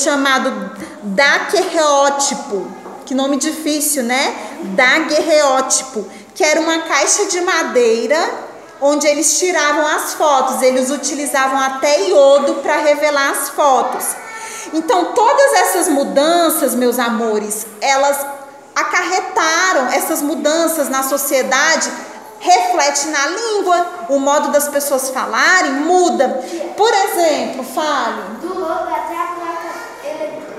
chamado daguerreótipo. Que nome difícil, né? Daguerreótipo, que era uma caixa de madeira onde eles tiravam as fotos. Eles utilizavam até iodo para revelar as fotos. Então, todas essas mudanças, meus amores, elas acarretaram, essas mudanças na sociedade, reflete na língua, o modo das pessoas falarem muda. Por exemplo, fale. Do lodo até a placa eletrônica.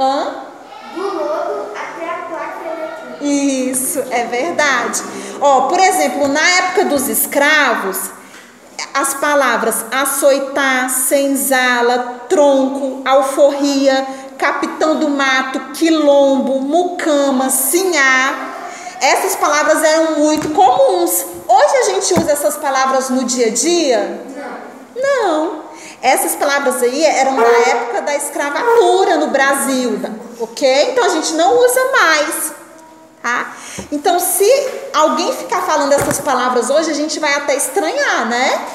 Hã? Do lodo até a placa eletrônica. Isso, é verdade. Ó, por exemplo, na época dos escravos, as palavras açoitar, senzala, tronco, alforria, capitão do mato, quilombo, mucama, sinhá, essas palavras eram muito comuns. Hoje a gente usa essas palavras no dia a dia? Não. Essas palavras aí eram da época da escravatura no Brasil, ok? Então a gente não usa mais, tá? Então, se alguém ficar falando essas palavras hoje, a gente vai até estranhar, né?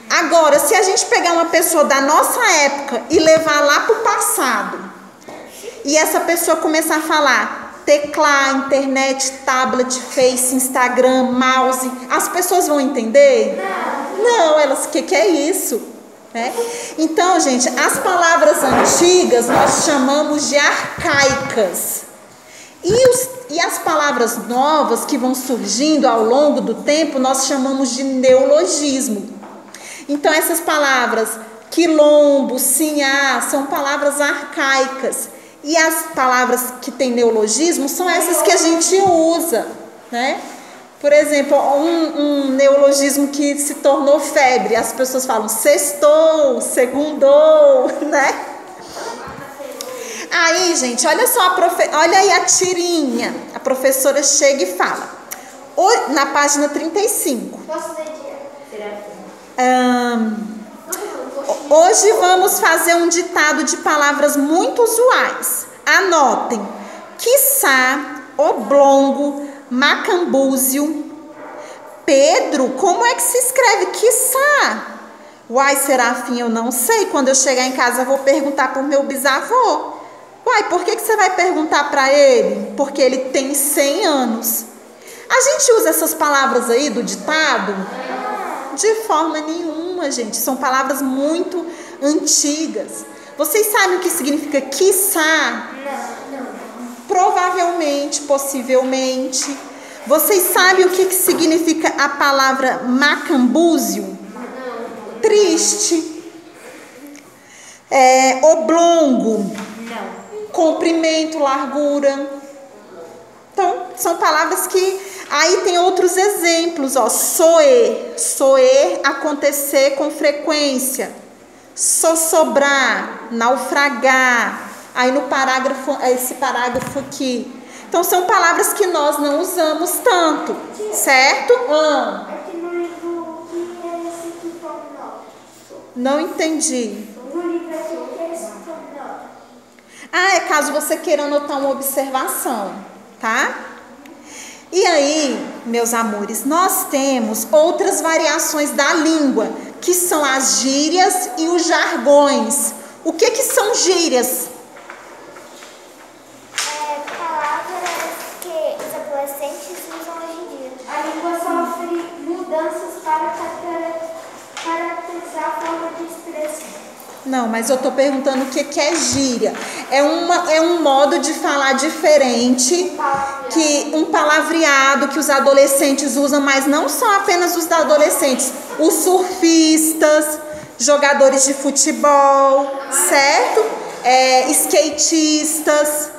Agora, se a gente pegar uma pessoa da nossa época e levar lá para o passado, e essa pessoa começar a falar teclar, internet, tablet, face, Instagram, mouse, as pessoas vão entender? Não, elas, o que é isso? Né? Então, gente, as palavras antigas nós chamamos de arcaicas. E as palavras novas que vão surgindo ao longo do tempo, nós chamamos de neologismo. Então, essas palavras quilombo, sinhá, são palavras arcaicas. E as palavras que têm neologismo são essas que a gente usa, né? Por exemplo, um neologismo que se tornou febre. As pessoas falam sextou, segundou, né? Aí, gente, olha só, olha aí a tirinha. A professora chega e fala, na página 35. Posso ler? Hoje vamos fazer um ditado de palavras muito usuais. Anotem. Quiçá, oblongo, macambúzio. Pedro, como é que se escreve quiçá? Uai, Serafim, eu não sei. Quando eu chegar em casa eu vou perguntar para o meu bisavô. Uai, por que você vai perguntar para ele? Porque ele tem 100 anos. A gente usa essas palavras aí do ditado? De forma nenhuma, gente. São palavras muito antigas. Vocês sabem o que significa quiçá? Não. Provavelmente, possivelmente. Vocês sabem o que significa a palavra macambúzio? Triste. Oblongo. Comprimento, largura. Então, são palavras que... Aí tem outros exemplos, ó. Soer, acontecer com frequência. Sossobrar, naufragar. Aí no parágrafo, esse parágrafo aqui. Então, são palavras que nós não usamos tanto, certo? Aqui no livro, o que é esse que foi Não entendi. no livro aqui, o que é esse que foi É caso você queira anotar uma observação, tá? E aí, meus amores, nós temos outras variações da língua, que são as gírias e os jargões. O que são gírias? palavras que os adolescentes usam hoje em dia. A língua sofre mudanças para caracterizar a forma de expressão. Não, mas eu tô perguntando o que é gíria. É um modo de falar diferente, um palavreado que os adolescentes usam, mas não são apenas os adolescentes, os surfistas, jogadores de futebol, certo? Skatistas.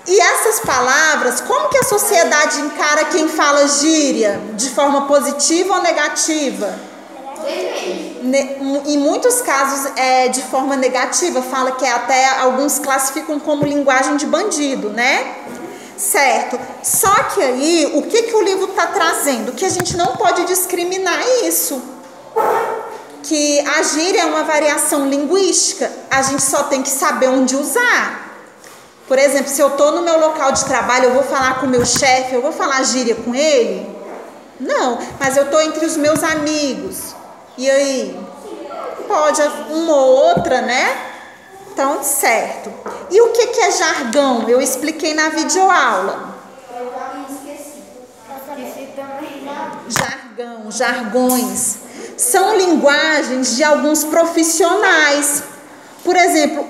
E essas palavras, como que a sociedade encara quem fala gíria? De forma positiva ou negativa? Em muitos casos é de forma negativa, fala que até alguns classificam como linguagem de bandido, né? Certo. Só que aí, o que o livro está trazendo? Que a gente não pode discriminar isso. Que a gíria é uma variação linguística, a gente só tem que saber onde usar. Por exemplo, se eu estou no meu local de trabalho, eu vou falar com o meu chefe, eu vou falar gíria com ele? Não, mas eu estou entre os meus amigos. E aí? Pode uma ou outra, né? Então, certo. E o que é jargão? Eu expliquei na videoaula. Jargão, jargões, são linguagens de alguns profissionais. Por exemplo,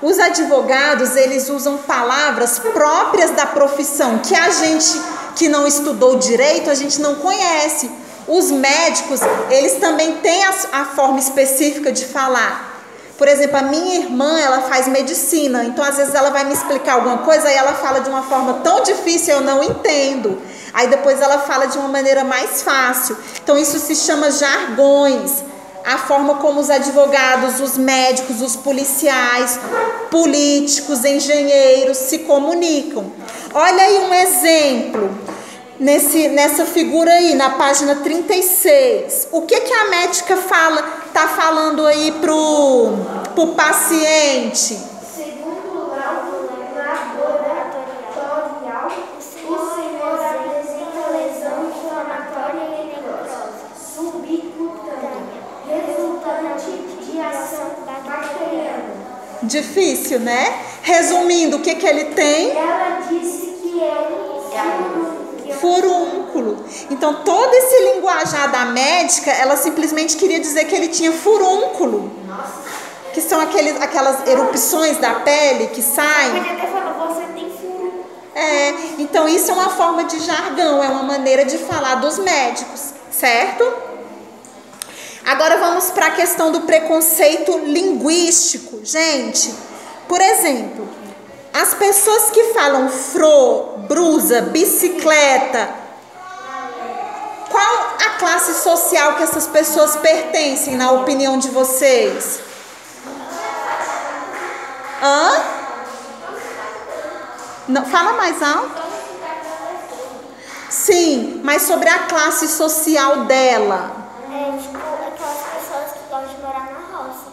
os advogados, eles usam palavras próprias da profissão, que a gente que não estudou direito, a gente não conhece. Os médicos, eles também têm a forma específica de falar. Por exemplo, a minha irmã, ela faz medicina, então às vezes ela vai me explicar alguma coisa, aí ela fala de uma forma tão difícil, eu não entendo. Aí depois ela fala de uma maneira mais fácil. Então isso se chama jargões. A forma como os advogados, os médicos, os policiais, políticos, engenheiros se comunicam. Olha aí um exemplo. Nessa figura aí, na página 36, o que a médica está falando aí pro paciente? Segundo o laudo laboratorial, o senhor apresenta lesão inflamatória e necrosa subcutânea, resultante de ação bacteriana. Difícil, né? Resumindo, o que ele tem? Ela disse que ele furúnculo. Então, todo esse linguajar da médica, ela simplesmente queria dizer que ele tinha furúnculo. Que são aquelas erupções da pele que saem. Podia até falar, você tem furúnculo. Então isso é uma forma de jargão, é uma maneira de falar dos médicos, certo? Agora vamos para a questão do preconceito linguístico. Gente, por exemplo, as pessoas que falam brusa, bicicleta, qual a classe social que essas pessoas pertencem, na opinião de vocês? Não, fala mais alto. Sim, mas sobre a classe social dela. Tipo, aquelas pessoas que gostam de morar na roça.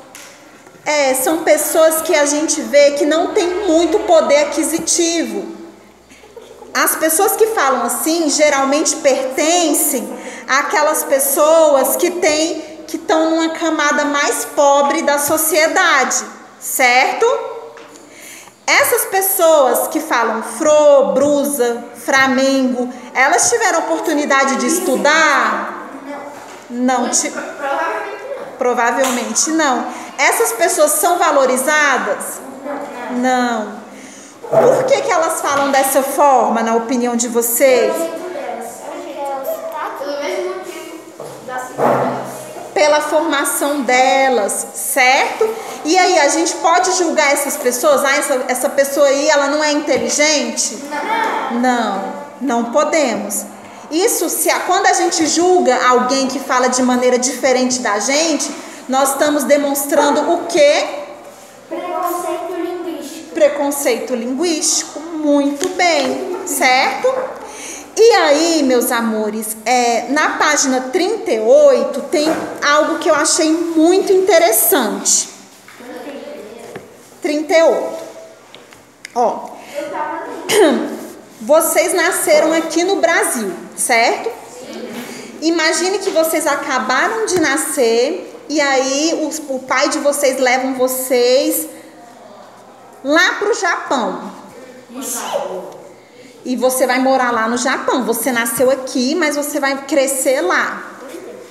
São pessoas que a gente vê que não tem muito poder aquisitivo. As pessoas que falam assim, geralmente pertencem àquelas pessoas que estão numa camada mais pobre da sociedade, certo? Essas pessoas que falam brusa, Flamengo, elas tiveram oportunidade de estudar? Não. Provavelmente não. Essas pessoas são valorizadas? Não. Por que elas falam dessa forma, na opinião de vocês? Pela formação delas, certo? E aí, a gente pode julgar essas pessoas? Essa pessoa aí, ela não é inteligente? Não podemos. Isso, quando a gente julga alguém que fala de maneira diferente da gente, nós estamos demonstrando o quê? Preconceito linguístico, muito bem, certo? E aí, meus amores, na página 38 tem algo que eu achei muito interessante. 38. Ó, vocês nasceram aqui no Brasil, certo? Imagine que vocês acabaram de nascer e aí o pai de vocês leva vocês lá para o Japão. E você vai morar lá no Japão. Você nasceu aqui, mas você vai crescer lá.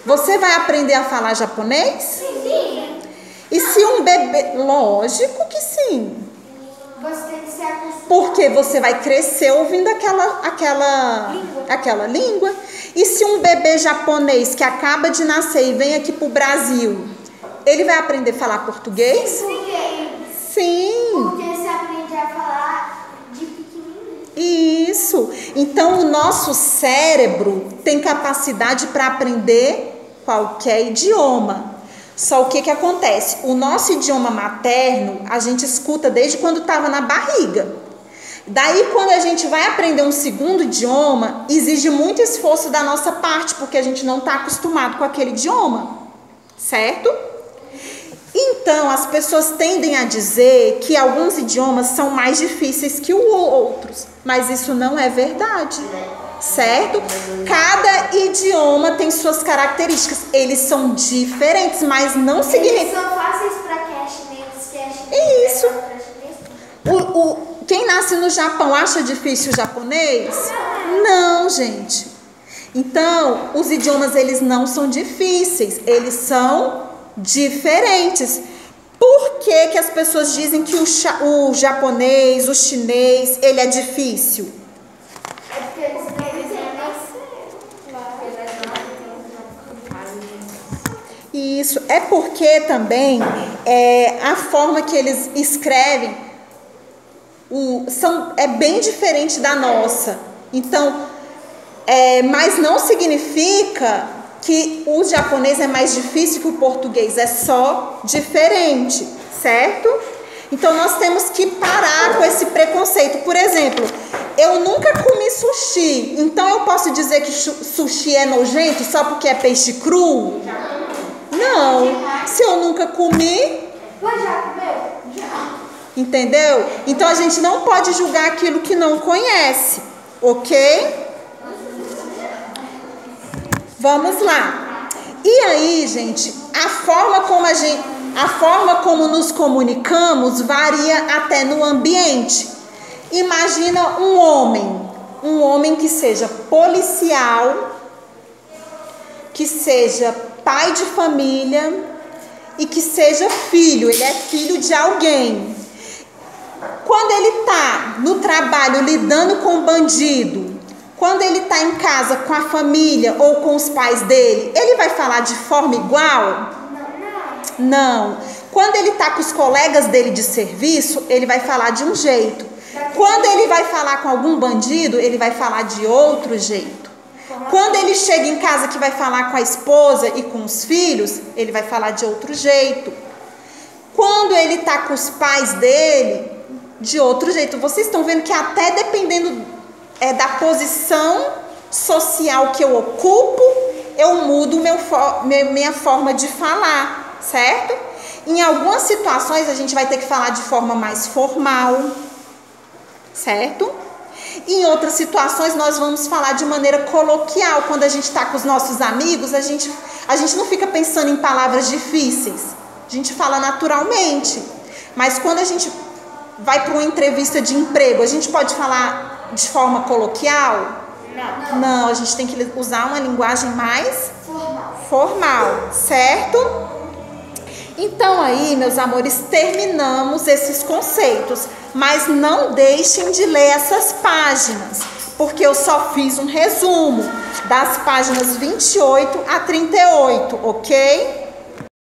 Você vai aprender a falar japonês? Sim. E se um bebê... Lógico que sim. Você tem que se acostumar. Porque você vai crescer ouvindo aquela língua. E se um bebê japonês que acaba de nascer e vem aqui para o Brasil, ele vai aprender a falar português? Sim. Porque você aprende a falar de pequenininho. Isso. Então, o nosso cérebro tem capacidade para aprender qualquer idioma. Só o que acontece? O nosso idioma materno, a gente escuta desde quando estava na barriga. Daí, quando a gente vai aprender um segundo idioma, exige muito esforço da nossa parte, porque a gente não está acostumado com aquele idioma, certo? Então, as pessoas tendem a dizer que alguns idiomas são mais difíceis que os outros, mas isso não é verdade, certo? Cada idioma tem suas características, eles são diferentes, mas não significa... no Japão, acha difícil o japonês? Não, gente. Então, os idiomas, eles não são difíceis, eles são diferentes. Por que que as pessoas dizem que o japonês, o chinês, ele é difícil? É porque eles Isso, é porque também a forma que eles escrevem é bem diferente da nossa. Então, mas não significa que o japonês é mais difícil que o português, é só diferente, certo? Então nós temos que parar com esse preconceito. Por exemplo, eu nunca comi sushi, então eu posso dizer que sushi é nojento só porque é peixe cru? Não, se eu nunca comi... já comeu? Já. Entendeu? Então a gente não pode julgar aquilo que não conhece, ok? Vamos lá. E aí, gente, a forma como nos comunicamos varia até no ambiente. Imagina um homem que seja policial, que seja pai de família e que seja filho, ele é filho de alguém. Quando ele está no trabalho lidando com bandido, quando ele está em casa com a família ou com os pais dele, ele vai falar de forma igual? Não. Quando ele está com os colegas dele de serviço, ele vai falar de um jeito. Quando ele vai falar com algum bandido, ele vai falar de outro jeito. Quando ele chega em casa que vai falar com a esposa e com os filhos, ele vai falar de outro jeito. Quando ele está com os pais dele, de outro jeito. Vocês estão vendo que até dependendo da posição social que eu ocupo, eu mudo minha forma de falar, certo? Em algumas situações a gente vai ter que falar de forma mais formal, certo? Em outras situações nós vamos falar de maneira coloquial. Quando a gente está com os nossos amigos, a gente não fica pensando em palavras difíceis. A gente fala naturalmente. Mas quando a gente vai para uma entrevista de emprego, a gente pode falar de forma coloquial? Não, a gente tem que usar uma linguagem mais formal, certo? Então aí, meus amores, terminamos esses conceitos, mas não deixem de ler essas páginas, porque eu só fiz um resumo das páginas 28 a 38, ok?